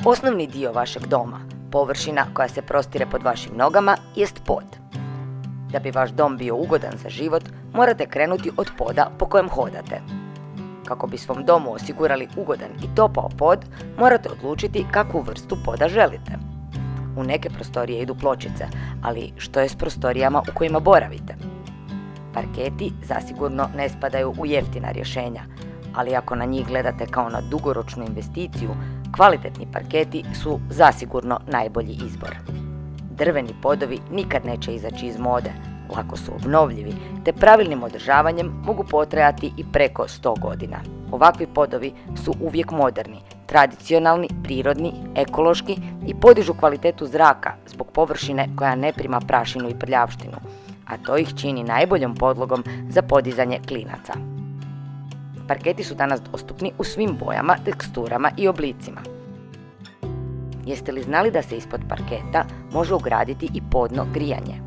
Osnovni dio vašeg doma, površina koja se prostire pod vašim nogama, jest pod. Da bi vaš dom bio ugodan za život, morate krenuti od poda po kojem hodate. Kako bi svom domu osigurali ugodan i topao pod, morate odlučiti kakvu vrstu poda želite. U neke prostorije idu pločice, ali što je s prostorijama u kojima boravite? Parketi zasigurno ne spadaju u jeftina rješenja, ali ako na njih gledate kao na dugoročnu investiciju, kvalitetni parketi su zasigurno najbolji izbor. Drveni podovi nikad neće izaći iz mode, lako su obnovljivi, te pravilnim održavanjem mogu potrajati i preko 100 godina. Ovakvi podovi su uvijek moderni, tradicionalni, prirodni, ekološki i podižu kvalitetu zraka zbog površine koja ne prima prašinu i prljavštinu, a to ih čini najboljom podlogom za podizanje klinaca. Parketi su danas dostupni u svim bojama, teksturama i oblicima. Jeste li znali da se ispod parketa može ugraditi i podno grijanje?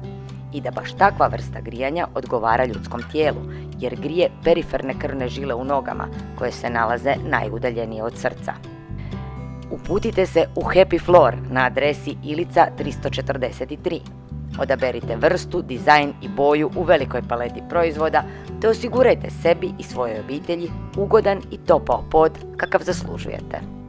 I da baš takva vrsta grijanja odgovara ljudskom tijelu, jer grije periferne krvne žile u nogama, koje se nalaze najudaljenije od srca. Uputite se u Happy Floor na adresi Ilica 343. Odaberite vrstu, dizajn i boju u velikoj paleti proizvoda, te osigurajte sebi i svojoj obitelji ugodan i topao pod kakav zaslužujete.